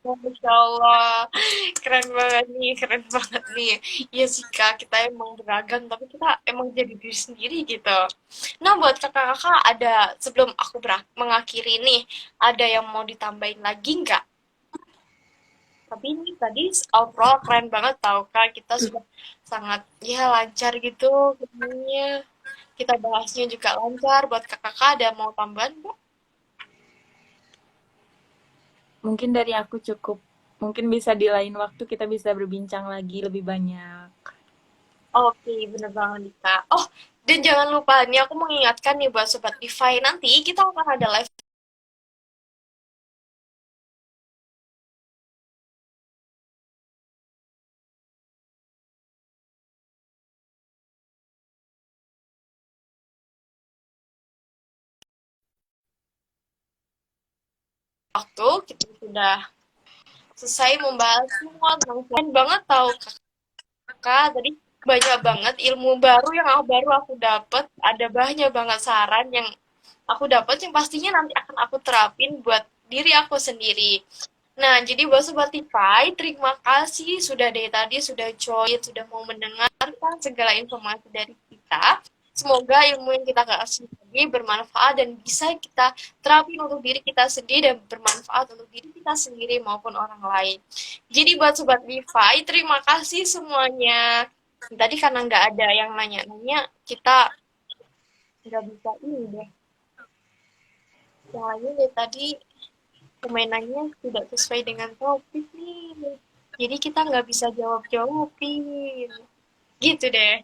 Masya Allah, keren banget nih. Iya sih Kak, kita emang beragam, tapi kita emang jadi diri sendiri gitu. Nah, buat kakak-kakak ada, sebelum aku mengakhiri nih, ada yang mau ditambahin lagi nggak? Tapi ini tadi overall keren banget tau Kak, kita sudah sangat ya lancar gitu semuanya. Kita bahasnya juga lancar. Buat kakak-kakak ada mau tambahan, Bu? Mungkin dari aku cukup. Mungkin bisa di lain waktu kita bisa berbincang lagi lebih banyak. Oke, bener banget nih, Kak. Oh, dan jangan lupa nih aku mengingatkan nih buat Sobat DeFi, nanti kita akan ada live waktu, kita sudah selesai membahas semua tentang keren banget tahu Kakak. Tadi banyak banget ilmu baru yang aku dapat, ada banyak banget saran yang aku dapat yang pastinya nanti akan aku terapin buat diri aku sendiri. Nah, jadi buat Sobat Spotify, terima kasih sudah dari tadi sudah join, sudah mau mendengarkan segala informasi dari kita. Semoga ilmu yang kita kasih tadi bermanfaat dan bisa kita terapin untuk diri kita sendiri dan bermanfaat untuk diri kita sendiri maupun orang lain. Jadi buat Sobat Spotify, terima kasih semuanya. Tadi karena nggak ada yang nanya-nanya, kita nggak bisa ini deh. Yang lainnya dari tadi permainannya tidak sesuai dengan topik nih. Jadi kita nggak bisa jawab-jawabin. Gitu deh.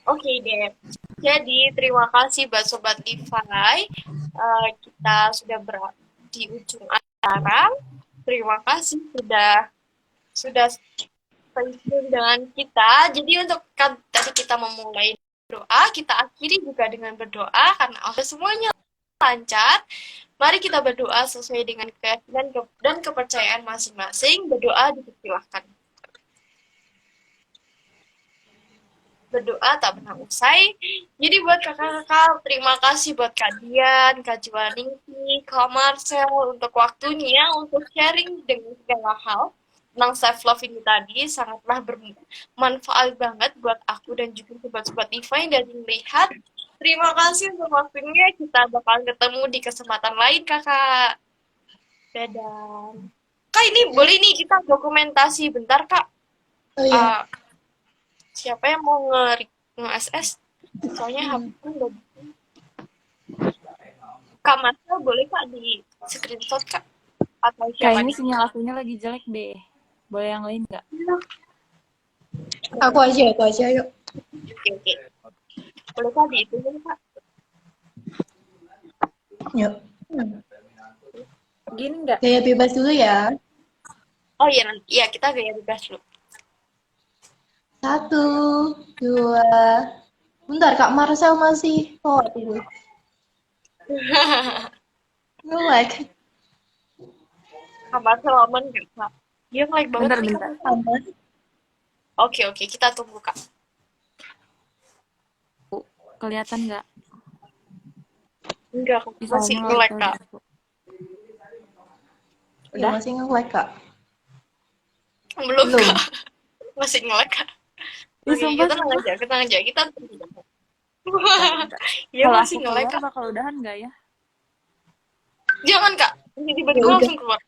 Oke deh. Jadi terima kasih buat Sobat DeFi. Kita sudah di ujung acara. Terima kasih sudah stay tune dengan kita. Jadi untuk tadi kita memulai doa, kita akhiri juga dengan berdoa karena Allah semuanya lancar. Mari kita berdoa sesuai dengan keyakinan dan kepercayaan masing-masing. Berdoa dipersilahkan. Berdoa tak pernah usai. Jadi buat kakak-kakak, terima kasih buat Kak Dian, Kak Juaningsi, Kak Marcel untuk waktunya, untuk sharing dengan segala hal tentang self love ini tadi sangatlah bermanfaat banget buat aku dan juga sobat-sobat Spotify dan melihat. Terima kasih untuk waktunya. Kita bakal ketemu di kesempatan lain, Kakak. Dadah. Kak, ini boleh nih kita dokumentasi bentar, Kak. Oh iya, Siapa yang mau nge-SS? Soalnya HP-ku nggak bisa. Kak Marcel, boleh Kak di screenshot, Kak? Atau siapa Kayaknya nih? sinyal akunya lagi jelek deh. Boleh yang lain nggak? aku aja, yuk. Oke. Boleh Kak dihitung Kak? Yuk. Gini nggak? Gaya bebas dulu ya. Oh iya, iya kita gaya bebas dulu. 1, 2. Bentar, Kak Marcel masih lewat itu. Nge-lag. Kabar selaman nggak Kak? Dia nge-lag banget nih Kak. Bentar. Aman. Oke, kita tunggu Kak. Kelihatan nggak? Enggak, Bisa masih nge-lag Kak. Ya, Udah? masih nge-lag, Kak. Belum Belum. Kak. Masih nge-lag Kak. Ih, Oke, sumpah, kita tenang sumpah. aja, kita tunggu. Bentar. Iya Kalau masih aku nge-lag keluar Kak. bakal udahan nggak ya? Jangan Kak. Ini Ya tiba-tiba udah. langsung keluar.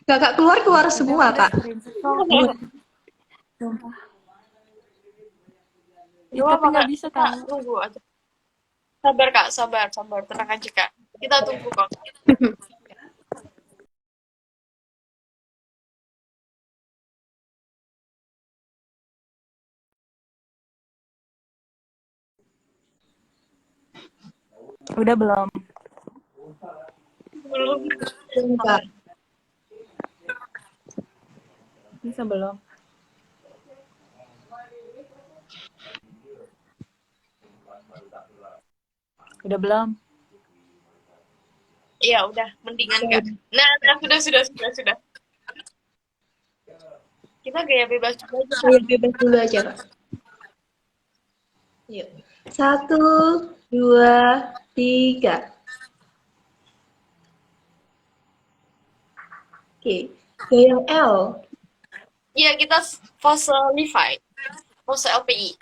Kakak keluar Tapi semua, aku udah Kak. screenshot kok. Sumpah. Gak Ih, tapi apa-apa nggak Kak. bisa Kita tahu. tunggu aja. Sabar Kak, sabar. Tenang aja Kak. Kita tunggu kok. Udah belum? Belum. Belum, Kak. Bisa belum? Udah belum? Iya udah, mendingan Kak. Nah, sudah. Kita gaya bebas juga aja Kak. Gaya bebas dulu aja, Kak. Yuk. 1, 2, 3. Oke. Gaya L. Iya, kita pose Levi. Pose LPI.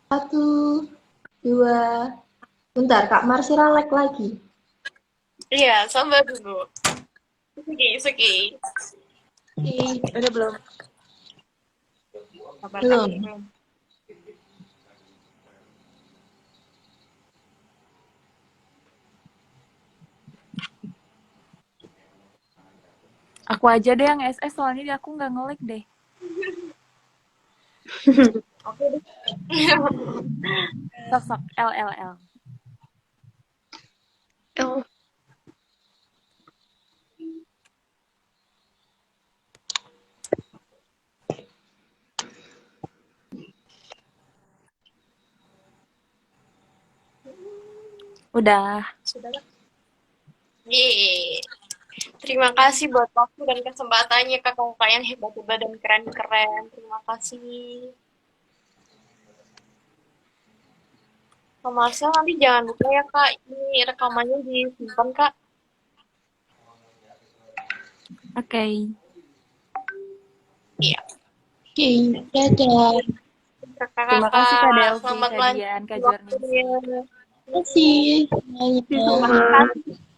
1, 2. Bentar, Kak Marsira lag lagi. Iya, sabar dulu. It's okay. Oke. Udah belum? Sabar Kak. Belum. Aku aja deh yang SS, soalnya di aku nggak nge-lag deh. Oke deh. Sok. L. Oh, Udah. Sudah Kak. Yeay. Terima kasih buat waktu dan kesempatannya kakak-kakak yang hebat-hebat dan keren-keren. Terima kasih. Kak Marcel nanti jangan lupa ya Kak, ini rekamannya disimpan Kak. Oke. Iya. Oke, dadah. Terima kasih Kak Delvi, Selamat Kak lanjut Dian, Kak waktunya. Jorningsih. Terima kasih semuanya. Terima kasih.